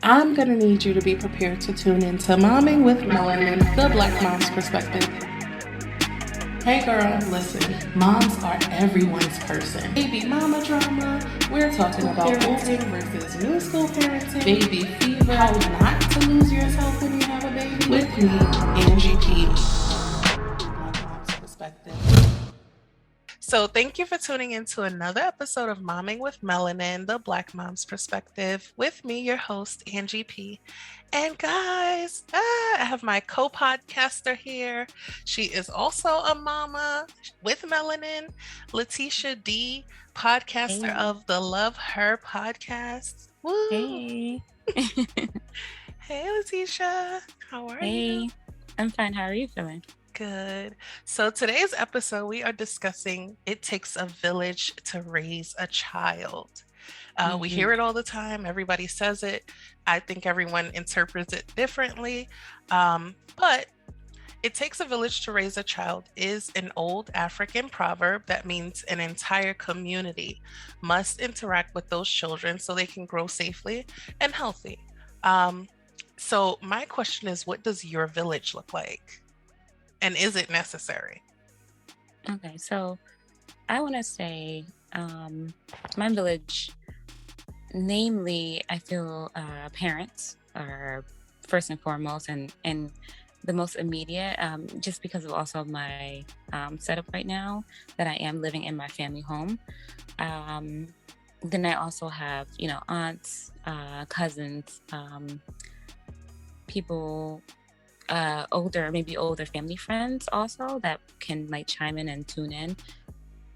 I'm going to need you to be prepared to tune into Momming with Melanin, the Black Mom's Perspective. Hey girl, listen, moms are everyone's person. Baby mama drama, we're talking about parenting versus new school parenting, baby fever, how not to lose yourself when you have a baby. With me, Angie P. Black Mom's Perspective. So thank you for tuning into another episode of Momming with Melanin, the Black Mom's Perspective. With me, your host, Angie P. And guys, I have my co-podcaster here. She is also a mama with Melanin, Latisha D, podcaster of the Love Her podcast. Woo! Hey. Hey, Latisha. How are you? Hey, I'm fine. How are you feeling? Good. So today's episode, we are discussing it takes a village to raise a child. We hear it all the time. Everybody says it. I think everyone interprets it differently. But it takes a village to raise a child is an old African proverb that means an entire community must interact with those children so they can grow safely and healthy. So my question is, what does your village look like? And is it necessary? Okay, so I want to say my village, namely, I feel parents are first and foremost and the most immediate, just because of also my setup right now, that I am living in my family home. Then I also have, aunts, cousins, people, maybe older family friends also that can chime in and tune in.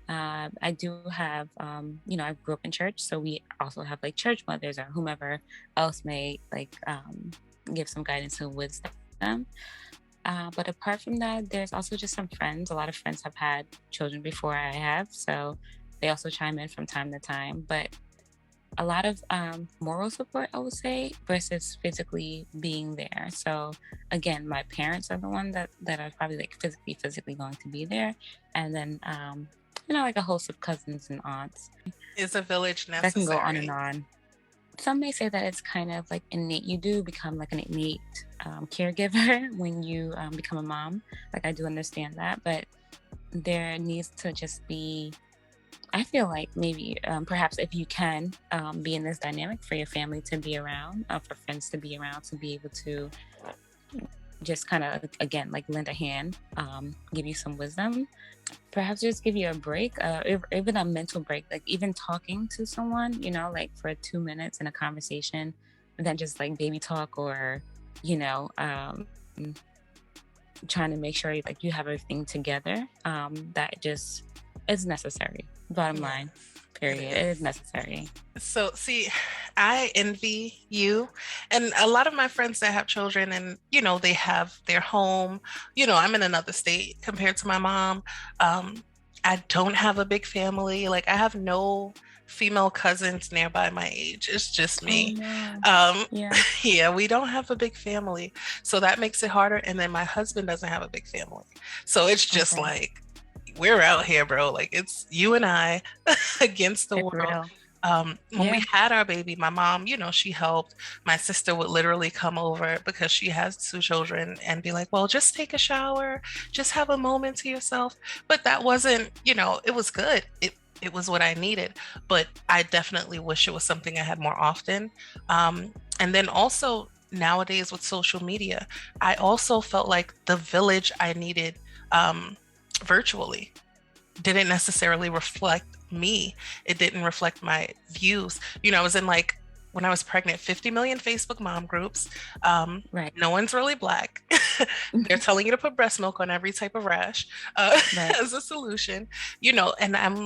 I do have, I grew up in church, so we also have church mothers or whomever else may give some guidance and wisdom. But apart from that, there's also just some friends. A lot of friends have had children before I have, so they also chime in from time to time. But a lot of moral support, I would say, versus physically being there. So again, my parents are the one that are probably physically going to be there. And then, a host of cousins and aunts. Is a village necessary? That can go on and on. Some may say that it's kind of innate. You do become an innate caregiver when you become a mom. I do understand that, but there needs to just be, I feel like maybe perhaps if you can be in this dynamic for your family to be around, for friends to be around, to be able to just kind of, again, lend a hand, give you some wisdom, perhaps just give you a break, even a mental break, even talking to someone, for 2 minutes in a conversation, and then just baby talk or, trying to make sure you have everything together, that just is necessary. Bottom line, period. It is necessary. So see, I envy you and a lot of my friends that have children and, they have their home. I'm in another state compared to my mom. I don't have a big family. I have no female cousins nearby my age. It's just me. Oh, no. Yeah, we don't have a big family. So that makes it harder. And then my husband doesn't have a big family. So it's just we're out here, bro. It's you and I against the world. When we had our baby, my mom, she helped. My sister would literally come over because she has 2 children and be like, well, just take a shower, just have a moment to yourself. But that wasn't, it was good. It was what I needed. But I definitely wish it was something I had more often. And then also nowadays with social media, I also felt like the village I needed virtually didn't necessarily reflect me. It didn't reflect my views. I was in when I was pregnant, 50 million Facebook mom groups. Right. No one's really Black. They're telling you to put breast milk on every type of rash as a solution, and I'm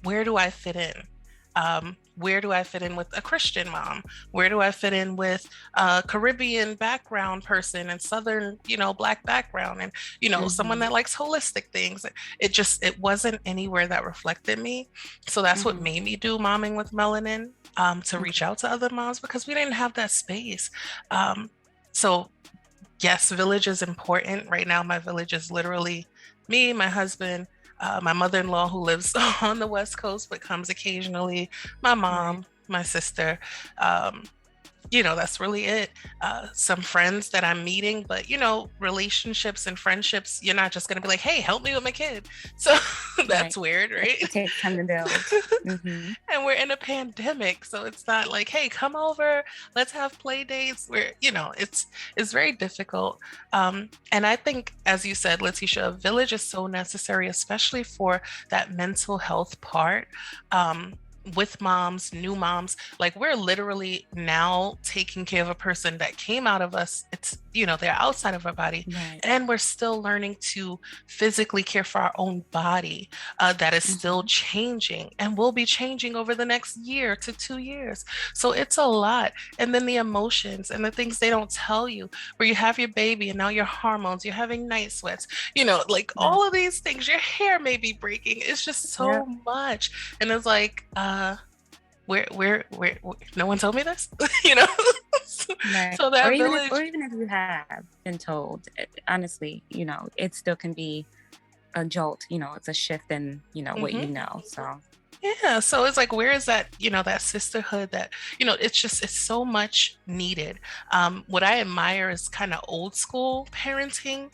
where do I fit in? Where do I fit in with a Christian mom? Where do I fit in with a Caribbean background person and Southern, Black background and, someone that likes holistic things? It wasn't anywhere that reflected me. So that's what made me do Momming with Melanin, to reach out to other moms because we didn't have that space. So yes, village is important. Right now, my village is literally me, my husband, my mother-in-law who lives on the West Coast but comes occasionally, my mom, my sister, that's really it. Some friends that I'm meeting, but relationships and friendships, you're not just going to be like, hey, help me with my kid. So Right. that's weird, right? It takes time to build. Mm-hmm. And we're in a pandemic, so it's not like, hey, come over, let's have play dates. Where it's very difficult. And I think, as you said, Latisha, a village is so necessary, especially for that mental health part. With moms, new moms, like we're literally now taking care of a person that came out of us. It's, they're outside of our body. Right. And we're still learning to physically care for our own body, that is still changing and will be changing over the next year to 2 years. So it's a lot. And then the emotions and the things they don't tell you, where you have your baby and now your hormones, you're having night sweats, like all of these things, your hair may be breaking. It's just so much. And it's like, where no one told me this. Right. So that or village, even if you have been told, honestly, it still can be a jolt. It's a shift in what so yeah. So it's like, where is that, that sisterhood that, it's so much needed. What I admire is kind of old school parenting.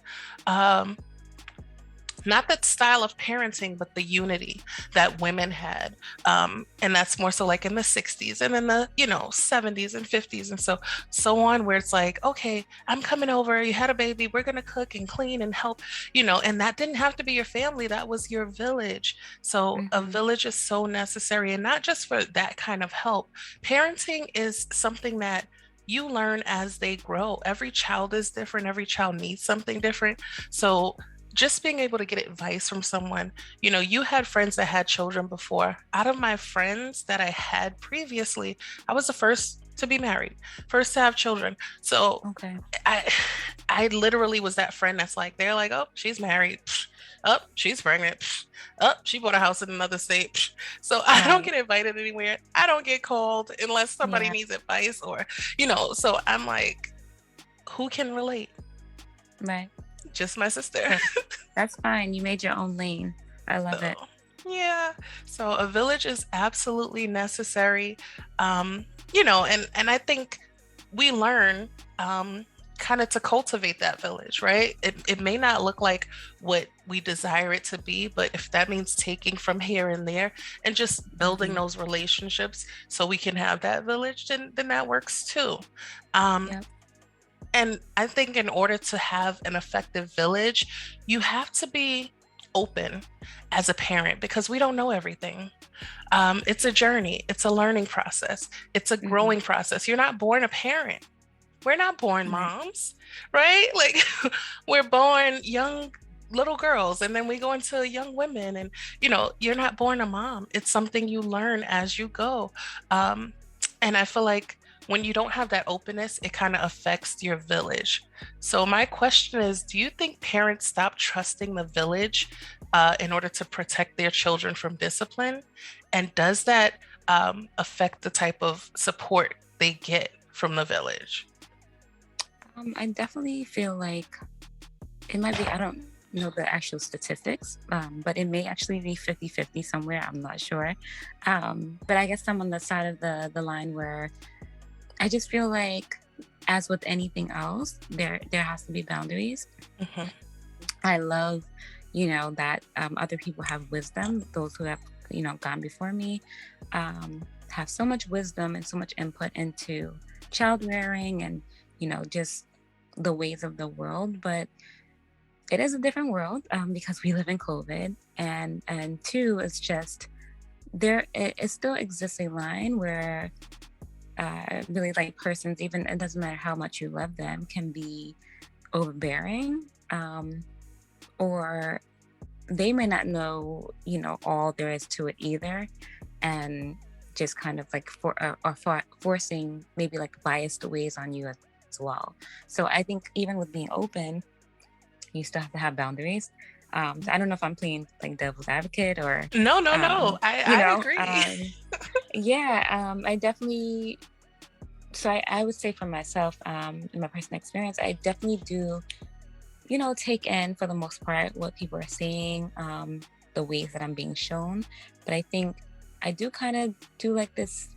Not that style of parenting, but the unity that women had. And that's more so like in the 60s and then the, 70s and 50s and so on, where it's like, okay, I'm coming over, you had a baby, we're going to cook and clean and help, and that didn't have to be your family, that was your village. So a village is so necessary, and not just for that kind of help. Parenting is something that you learn as they grow. Every child is different. Every child needs something different. So just being able to get advice from someone, you had friends that had children before. Out of my friends that I had previously, I was the first to be married, first to have children. So okay. I literally was that friend that's like, they're like, oh, she's married. Oh, she's pregnant. Oh, she bought a house in another state. So I don't get invited anywhere. I don't get called unless somebody needs advice or, so I'm like, who can relate? Right. Just my sister. That's fine. You made your own lane. I love it. Yeah. So a village is absolutely necessary. And I think we learn kind of to cultivate that village, right? It may not look like what we desire it to be, but if that means taking from here and there and just building those relationships so we can have that village, then that works too. And I think in order to have an effective village, you have to be open as a parent, because we don't know everything. It's a journey. It's a learning process. It's a growing process. You're not born a parent. We're not born moms, right? Like we're born young little girls, and then we go into young women, and you're not born a mom. It's something you learn as you go. And I feel like when you don't have that openness, it kind of affects your village. So my question is, do you think parents stop trusting the village in order to protect their children from discipline? And does that affect the type of support they get from the village? I definitely feel like it might be, I don't know the actual statistics, but it may actually be 50-50 somewhere. I'm not sure. But I guess I'm on the side of the line where I just feel like, as with anything else, there has to be boundaries. I love, that other people have wisdom. Those who have, gone before me have so much wisdom and so much input into child rearing and, just the ways of the world. But it is a different world because we live in COVID. And two, it's just, it still exists a line where really like persons, even it doesn't matter how much you love them, can be overbearing, or they may not know all there is to it either, and just kind of like forcing maybe like biased ways on you as well. So I think even with being open, you still have to have boundaries. So I don't know if I'm playing like devil's advocate or no. I agree. I definitely. So I would say for myself, in my personal experience, I definitely do, take in for the most part what people are saying, the ways that I'm being shown. But I think I do kind of do like this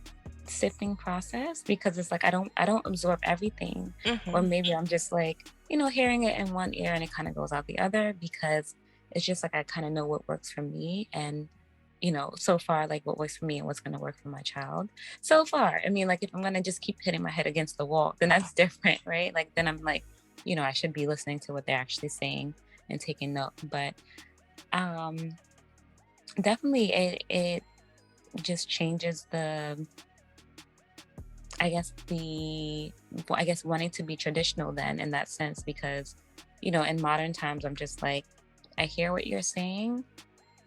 sifting process, because it's like I don't absorb everything, or Mm-hmm. maybe I'm just like, hearing it in one ear and it kind of goes out the other, because it's just like I kind of know what works for me, and so far, like what works for me and what's going to work for my child so far. I mean, like if I'm going to just keep hitting my head against the wall, then that's different, right? Like then I'm like, I should be listening to what they're actually saying and taking note. But um definitely it just changes I guess wanting to be traditional then, in that sense, because in modern times I'm just like, I hear what you're saying,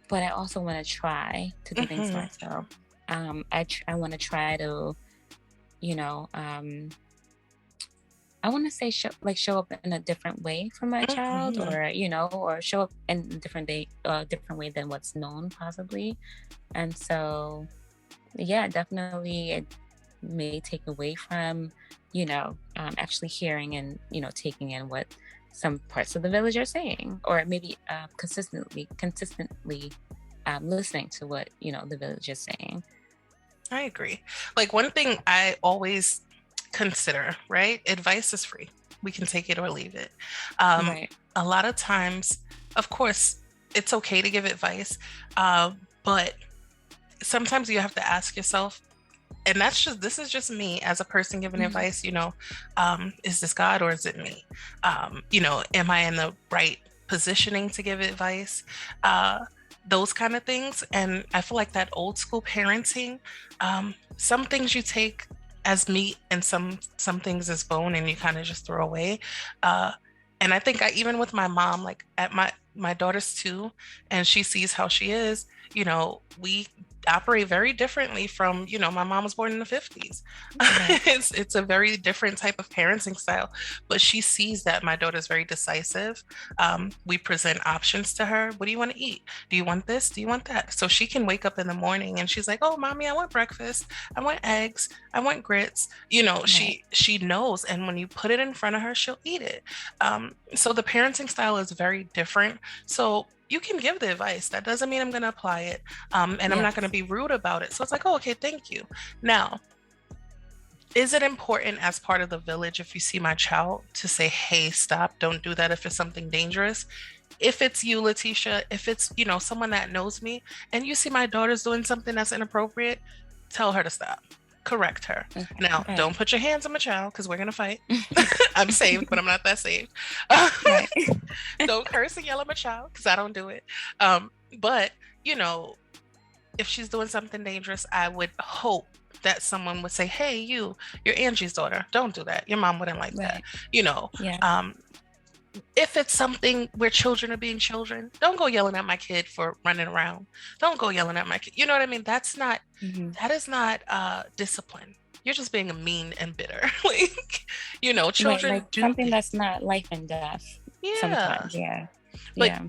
but I also want to try to do things Mm-hmm. myself. I want to try to, you know, um, I want to say show up in a different way for my child, Mm-hmm. or show up in a different way than what's known, possibly. And so, yeah, definitely, it may take away from, actually hearing and taking in what some parts of the village are saying, or maybe consistently listening to what the village is saying. I agree. Like one thing I always consider, right? Advice is free. We can take it or leave it. Um, Right. a lot of times, of course, it's okay to give advice, but sometimes you have to ask yourself, and this is just me as a person giving Mhm. advice, is this God or is it me? Am I in the right positioning to give advice? Those kind of things. And I feel like that old school parenting, some things you take as meat and some things as bone and you kind of just throw away. Uh, and I think even with my mom, like at my daughter's 2, and she sees how she is, we operate very differently from, my mom was born in the 50s. Right. It's a very different type of parenting style, but she sees that my daughter's very decisive. We present options to her. What do you want to eat? Do you want this? Do you want that? So she can wake up in the morning and she's like, oh, mommy, I want breakfast. I want eggs. I want grits. Right. She knows. And when you put it in front of her, she'll eat it. So the parenting style is very different. So you can give the advice. That doesn't mean I'm going to apply it. And I'm not going to Yes. be rude about it. So it's like, oh, okay, thank you. Now, is it important as part of the village if you see my child to say, hey, stop, don't do that if it's something dangerous? If it's you, Latisha, if it's, someone that knows me and you see my daughter's doing something that's inappropriate, tell her to stop. Correct her. Okay. Now, don't Right. put your hands on my child because we're going to fight. I'm saved, but I'm not that saved. Right. Don't curse and yell at my child because I don't do it. But, you know, if she's doing something dangerous, I would hope that someone would say, hey, you're Angie's daughter. Don't do that. Your mom wouldn't like that. Right. You know, Yeah. if it's something where children are being children, don't go yelling at my kid for running around. Don't go yelling at my kid. You know what I mean? Hmm. That is not discipline. You're just being mean and bitter. Like, Right. children Like do something that's not life and death. yeah. Sometimes. Yeah. But Yeah.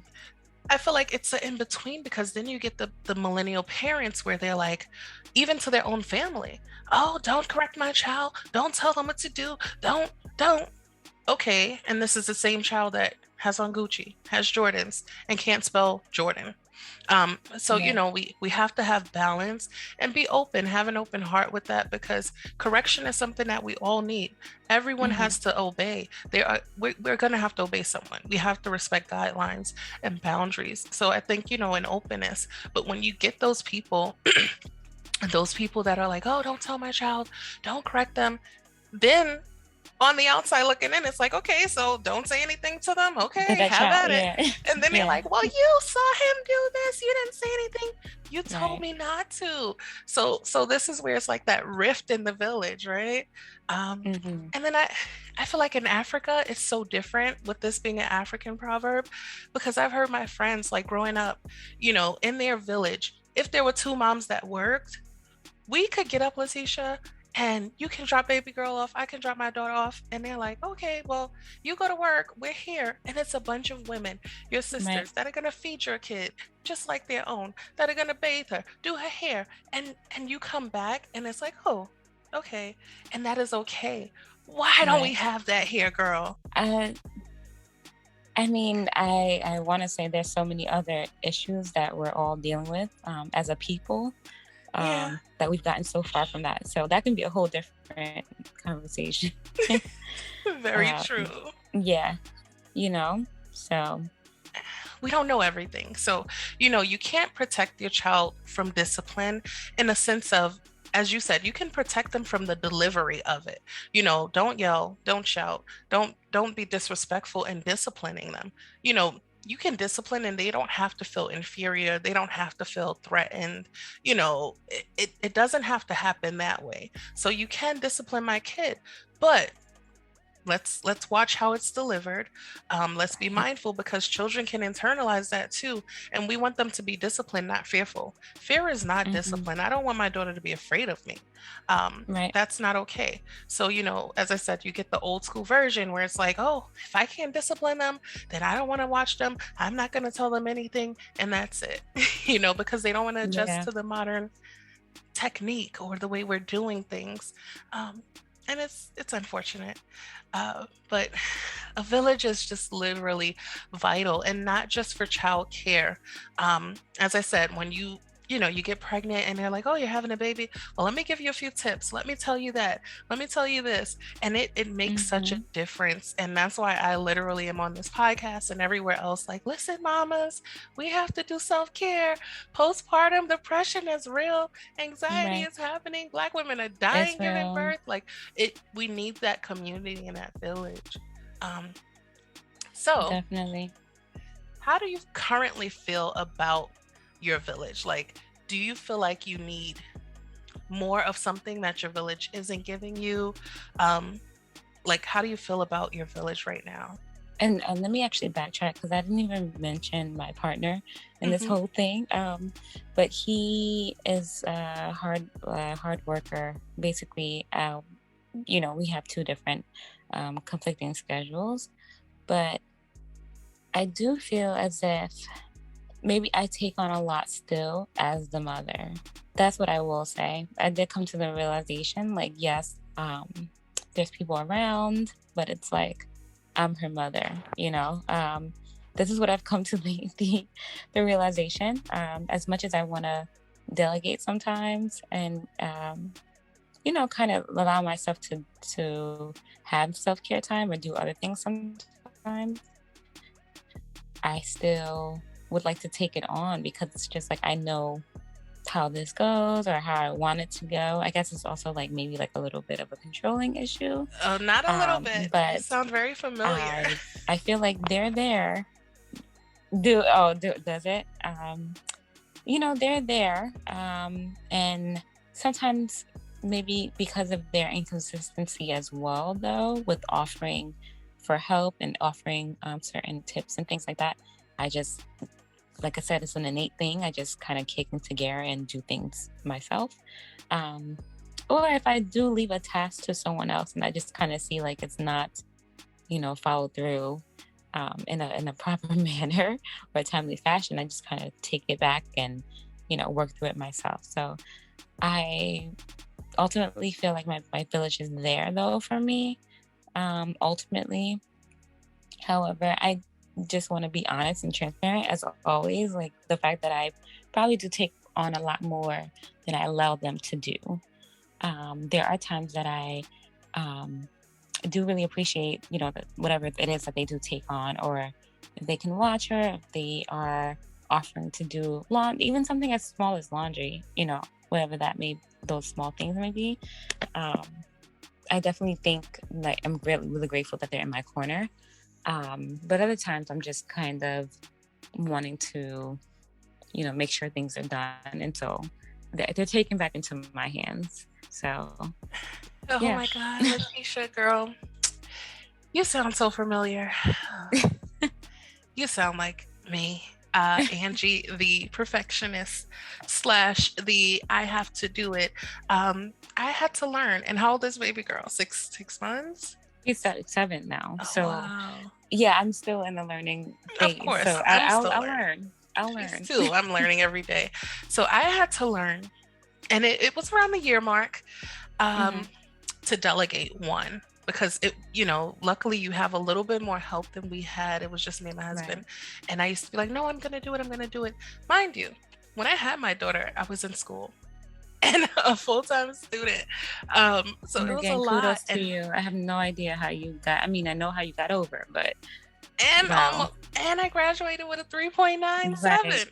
I feel like it's an in between because then you get the millennial parents where they're like, even to their own family, oh, don't correct my child. Don't tell them what to do. Don't. Okay. And this is the same child that has on Gucci, has Jordans, and can't spell Jordan. So Right. we have to have balance and be open, have an open heart with that because correction is something that we all need. Everyone Hmm. has to obey. We're gonna have to obey someone. We have to respect guidelines and boundaries. So I think an openness. But when you get those people that are like, oh, don't tell my child, don't correct them, then on the outside looking in, it's like, okay, so don't say anything to them. To Okay, that have child. at it. Yeah. And then you're Yeah. like, well, you saw him do this. You didn't say anything. You told Right. me not to. So this is where it's like that rift in the village, right? Um, Hmm. and then I feel like in Africa, it's so different with this being an African proverb because I've heard my friends like growing up, in their village, if there were two moms that worked, we could get up, Letitia, and you can drop baby girl off. I can drop my daughter off. And they're like, okay, well, you go to work. We're here. And it's a bunch of women, your Right. sisters, that are going to feed your kid just like their own, that are going to bathe her, do her hair. And you come back and it's like, oh, okay. And that is okay. Why don't we Right. have that here, girl? Uh, I mean, I want to say there's so many other issues that we're all dealing with as a people. Yeah. that we've gotten so far from that. So that can be a whole different conversation. Very true. Yeah, so we don't know everything. So, you can't protect your child from discipline in a sense of, as you said, you can protect them from the delivery of it. Don't yell, don't shout, don't be disrespectful in disciplining them. You can discipline and they don't have to feel inferior. They don't have to feel threatened. It doesn't have to happen that way. So you can discipline my kid, but let's watch how it's delivered. Let's be mindful, because children can internalize that too, and we want them to be disciplined, not fearful. Fear is not discipline. I don't want my daughter to be afraid of me. That's not okay. So as I said, you get the old school version where it's like, oh, if I can't discipline them, then I don't want to watch them. I'm not going to tell them anything, and that's it. Because they don't want to adjust to the modern technique or the way we're doing things. And it's unfortunate. But a village is just literally vital, and not just for child care. As I said, when you get pregnant and they're like, oh, you're having a baby. Well, let me give you a few tips. Let me tell you that. Let me tell you this. And it makes such a difference. And that's why I literally am on this podcast and everywhere else. Like, listen, mamas, we have to do self-care. Postpartum depression is real. Anxiety is happening. Black women are dying giving birth. Like, we need that community and that village. So definitely. How do you currently feel about your village? Like, do you feel like you need more of something that your village isn't giving you? Like, how do you feel about your village right now? And let me actually backtrack, because I didn't even mention my partner in this whole thing. But he is a hard worker. Basically, we have two different conflicting schedules, but I do feel as if maybe I take on a lot still as the mother. That's what I will say. I did come to the realization, like, yes, there's people around, but it's like, I'm her mother, This is what I've come to the realization. As much as I want to delegate sometimes and, kind of allow myself to have self-care time or do other things sometimes, I still would like to take it on, because it's just like, I know how this goes or how I want it to go. I guess it's also like maybe like a little bit of a controlling issue. Oh, not a little bit, but you sound very familiar. I feel like they're there. Does it? They're there. And sometimes maybe because of their inconsistency as well, though, with offering for help and offering certain tips and things like that, I just, like I said, it's an innate thing. I just kind of kick into gear and do things myself. Or if I do leave a task to someone else and I just kind of see like it's not, followed through in a proper manner or a timely fashion, I just kind of take it back and, work through it myself. So I ultimately feel like my village is there though for me, ultimately. However, I just want to be honest and transparent as always. Like, the fact that I probably do take on a lot more than I allow them to do. There are times that I do really appreciate, whatever it is that they do take on, or if they can watch her, if they are offering to do even something as small as laundry, whatever those small things may be. I definitely think like I'm really, really grateful that they're in my corner. But other times I'm just kind of wanting to, make sure things are done. And so they're taken back into my hands. So. Oh my God, Latisha, girl, you sound so familiar. You sound like me, Angie, the perfectionist / the I have to do it. I had to learn. And how old is baby girl? Six months? He's 7 now. Oh, so wow. Yeah, I'm still in the learning phase. Of course, so I'll learn. I'll learn too. I'm learning every day. So I had to learn, and it was around the year mark, to delegate one, because luckily you have a little bit more help than we had. It was just me and my husband. Right. And I used to be like, no, I'm going to do it. Mind you, when I had my daughter, I was in school. and a full-time student. So And it was a again, lot. kudos to you. I have no idea how you got. I mean, I know how you got over, but And wow, I graduated with a 3.97. right.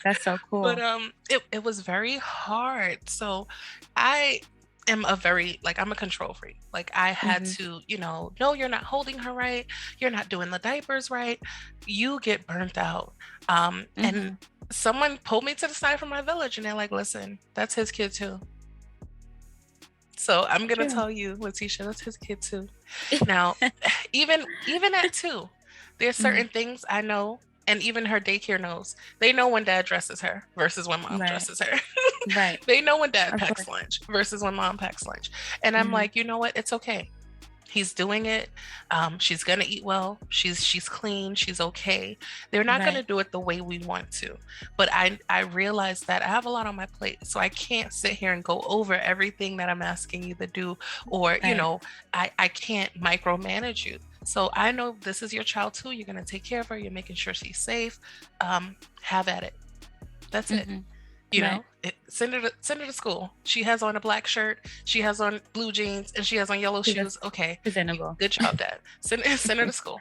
That's so But cool. it was very hard. So I am a very, like, I'm a control freak. Like, I had Hmm. to, no, you're not holding her right. You're not doing the diapers right. You get burnt out. And Hmm. someone pulled me to the side from my village and they're like, listen, that's his kid too. So I'm gonna True. tell you, Latisha, that's his kid too. Now, even at 2, there's Mhm. certain things I know, and even her daycare knows. They know when dad dresses her versus when mom Right. dresses her. Right. They know when dad Of packs course. lunch versus when mom packs lunch. And I'm Hmm. like, you know what? It's okay. He's doing it. She's gonna eat well. She's clean. She's okay. They're not gonna Right. do it the way we want to. But I realize that I have a lot on my plate, so I can't sit here and go over everything that I'm asking you to do, or Right. I can't micromanage you. So I know this is your child too. You're gonna take care of her. You're making sure she's safe. Have at it. That's it. Hmm. Right. Send her to school. She has on a black shirt, she has on blue jeans, and she has on yellow She's just shoes. Okay, presentable. good job, dad. Send her to school.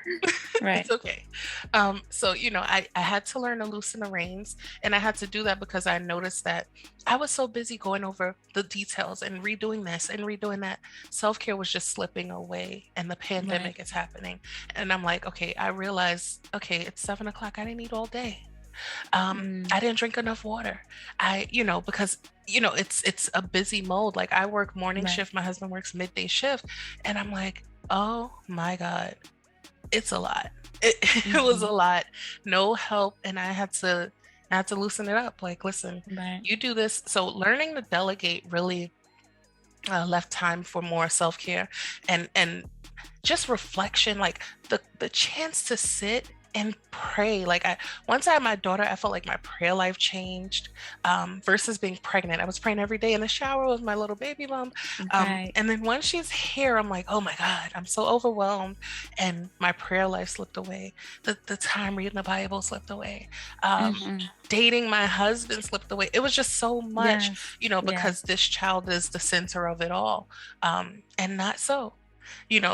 Right. It's okay. So I had to learn to loosen the reins, and I had to do that because I noticed that I was so busy going over the details and redoing this and redoing that. Self-care was just slipping away, and the pandemic Right. is happening. And I'm like, okay, I realized, okay, it's 7 o'clock. I didn't eat all day. Mm. I didn't drink enough water. Because it's a busy mode. Like, I work morning Right. shift, my husband works midday shift, and I'm like, oh my God, it's a lot. It was Hmm. a lot. No help, and I had to loosen it up. Like, listen, Right. you do this. So learning to delegate really left time for more self-care and just reflection, like the chance to sit and pray. Like, once I had my daughter, I felt like my prayer life changed, versus being pregnant. I was praying every day in the shower with my little baby mom. Right. And then once she's here, I'm like, oh my God, I'm so overwhelmed. And my prayer life slipped away. The time reading the Bible slipped away. Hmm. Dating my husband slipped away. It was just so much, Yes. because Yes. this child is the center of it all. And not so.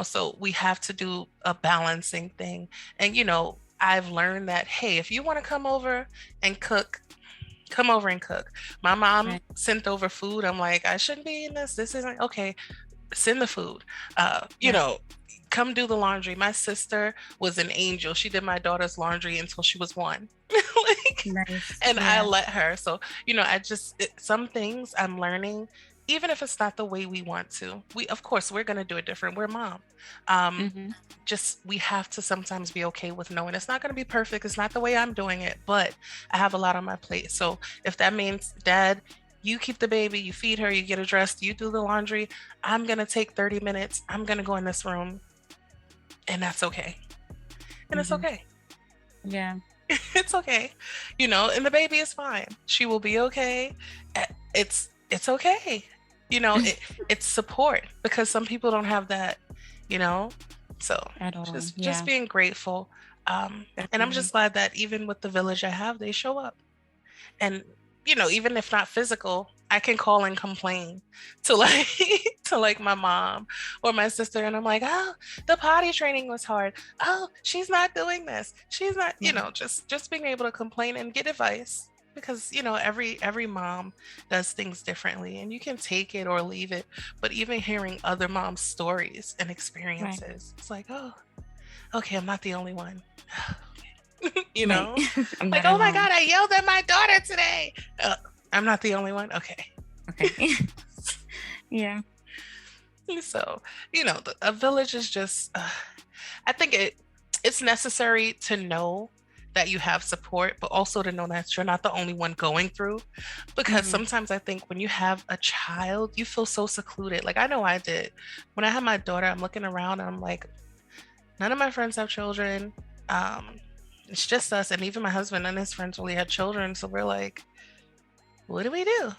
So we have to do a balancing thing. And I've learned that, hey, if you want to come over and cook, come over and cook. My mom Right. sent over food. I'm like, I shouldn't be eating this isn't okay. Send the food. Right. Come do the laundry. My sister was an angel. She did my daughter's laundry until she was 1. Like, Nice. and I Yeah. let her. So, some things I'm learning, even if it's not the way we want to, of course, we're going to do it different. We're mom. Um, Hmm. just, we have to sometimes be okay with knowing it's not going to be perfect. It's not the way I'm doing it, but I have a lot on my plate. So if that means, dad, you keep the baby, you feed her, you get her dressed, you do the laundry, I'm going to take 30 minutes. I'm going to go in this room, and that's okay. And it's Hmm. okay. Yeah. It's okay. And the baby is fine. She will be okay. It's okay. It's support, because some people don't have that, you know. So At all. just Yeah. being grateful. And I'm Definitely. just glad that even with the village I have, they show up. And even if not physical, I can call and complain to, like, to, like, my mom or my sister, and I'm like, oh, the potty training was hard. Oh, she's not doing this. She's not, Right. just being able to complain and get advice, because every mom does things differently, and you can take it or leave it. But even hearing other moms' stories and Right. experiences, it's like, oh, okay, I'm not the only one. you Right. know I'm like, not oh my alone. God, I yelled at my daughter today. I'm not the only one. Okay. Okay. Yeah. So, a village is just, I think it's necessary to know that you have support, but also to know that you're not the only one going through. Because Hmm. sometimes I think when you have a child, you feel so secluded. Like, I know I did. When I had my daughter, I'm looking around and I'm like, none of my friends have children. It's just us. And even my husband and his friends really had children. So we're like, what do we do?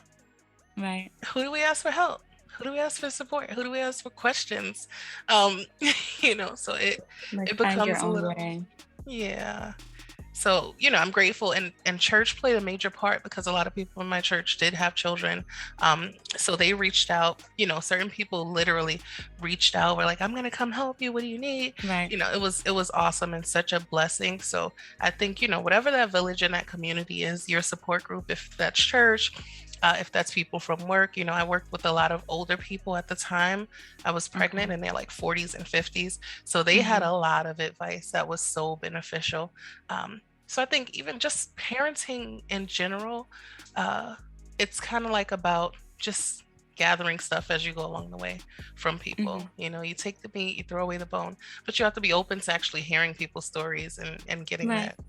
Right. Who do we ask for help? Who do we ask for support? Who do we ask for questions? Um, so it Like, it find your becomes a own little, way. yeah. So, I'm grateful, and church played a major part because a lot of people in my church did have children. So they reached out, certain people literally reached out, were like, I'm gonna come help you. What do you need? Right. It was awesome and such a blessing. So I think, whatever that village in that community is, your support group, if that's church, if that's people from work. I worked with a lot of older people at the time. I was pregnant and they're like 40s and 50s. So they had a lot of advice that was so beneficial. So I think even just parenting in general, it's kind of like about just gathering stuff as you go along the way from people. You take the meat, you throw away the bone, but you have to be open to actually hearing people's stories and getting Right. that.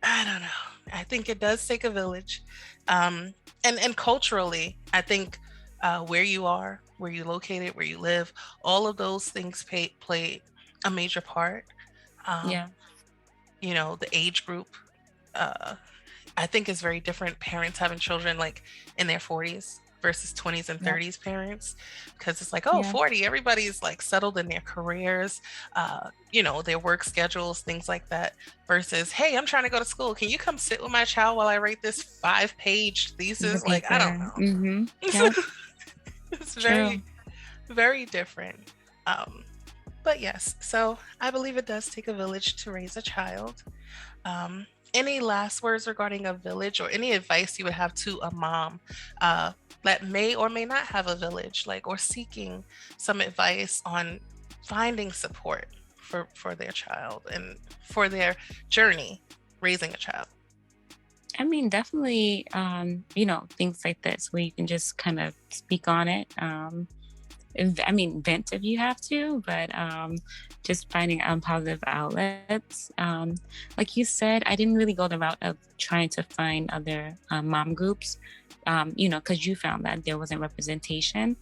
I don't know. I think it does take a village. And culturally, I think where you are, where you're located, where you live, all of those things play a major part. Yeah. The age group, I think is very different. Parents having children like in their 40s versus 20s and 30s parents, because it's like, oh, 40, everybody's like settled in their careers, their work schedules, things like that, versus, hey, I'm trying to go to school. Can you come sit with my child while I write this 5-page thesis? Like, I don't know. It's very, very different. But yes, so I believe it does take a village to raise a child. Any last words regarding a village, or any advice you would have to a mom that may or may not have a village, or seeking some advice on finding support for their child and for their journey raising a child? I mean, definitely, things like this where you can just kind of speak on it. Vent if you have to, but just finding positive outlets. Like you said, I didn't really go the route of trying to find other mom groups, because you found that there wasn't representation.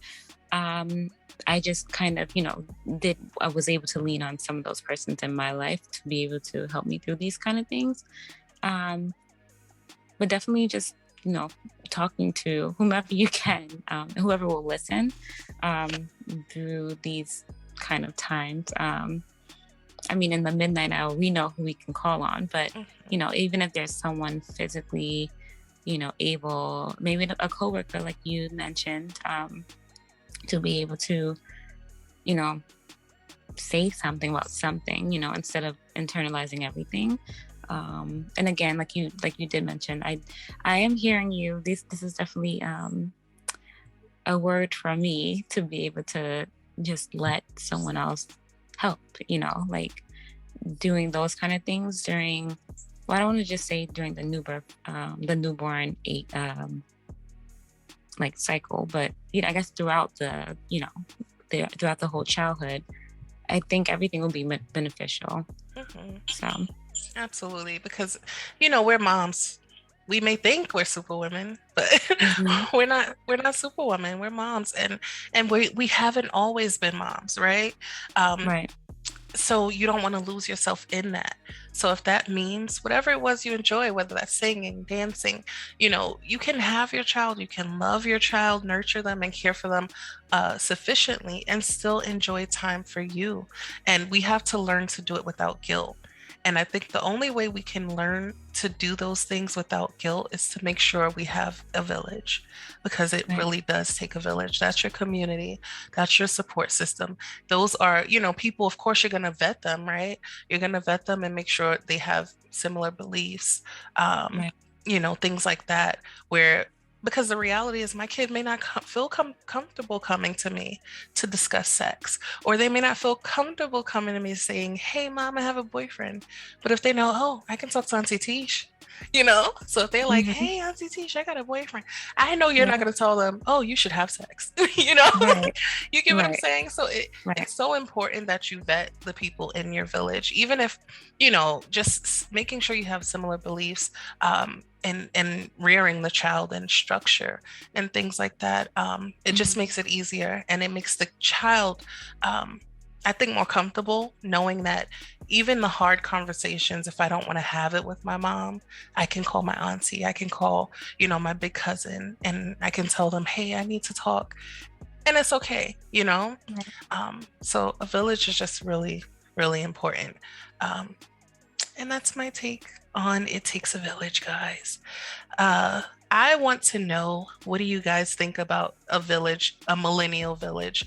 I just kind of, I was able to lean on some of those persons in my life to be able to help me through these kind of things. But definitely just, talking to whomever you can, whoever will listen through these kind of times. In the midnight hour, we know who we can call on, but, even if there's someone physically, able, maybe a coworker, like you mentioned, to be able to, say something about something, instead of internalizing everything. And again, like you did mention, I am hearing you. This is definitely a word from me to be able to just let someone else help, like doing those kind of things during, well, I don't want to just say during the newborn cycle, but I guess throughout throughout the whole childhood, I think everything will be beneficial. So absolutely, because we're moms. We may think we're superwomen, but we're not superwomen. We're moms, and we haven't always been moms, right? Right. So you don't want to lose yourself in that. So if that means whatever it was you enjoy, whether that's singing, dancing, you can have your child, you can love your child, nurture them and care for them sufficiently, and still enjoy time for you. And we have to learn to do it without guilt. And I think the only way we can learn to do those things without guilt is to make sure we have a village, because it really does take a village. That's your community. That's your support system. Those are, people, of course, you're going to vet them, right? You're going to vet them and make sure they have similar beliefs, things like that, because the reality is my kid may not feel comfortable coming to me to discuss sex, or they may not feel comfortable coming to me saying, hey, mom, I have a boyfriend. But if they know, oh, I can talk to Auntie Tish, so if they're like, hey, Auntie Tish, I got a boyfriend, I know you're not going to tell them, oh, you should have sex, You get what I'm saying? So it's so important that you vet the people in your village, even if, just making sure you have similar beliefs, and rearing the child in structure and things like that. It just makes it easier, and it makes the child, I think, more comfortable knowing that even the hard conversations, if I don't want to have it with my mom, I can call my auntie, I can call, my big cousin, and I can tell them, hey, I need to talk. And it's okay, So a village is just really, really important. And that's my take on It Takes a Village, guys. I want to know, what do you guys think about a village, a millennial village?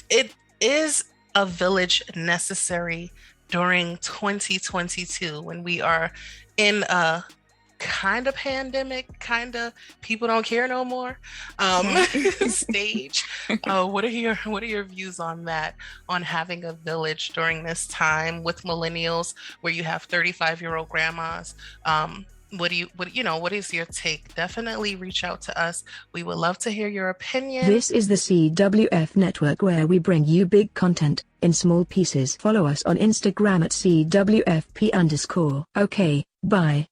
It is a village necessary during 2022 when we are in a kind of pandemic, kind of people don't care no more stage. What are your views on that, on having a village during this time with millennials where you have 35-year-old grandmas? What is your take? Definitely reach out to us. We would love to hear your opinion. This is the CWF network, where we bring you big content in small pieces. Follow us on Instagram at CWFP_. Okay, bye.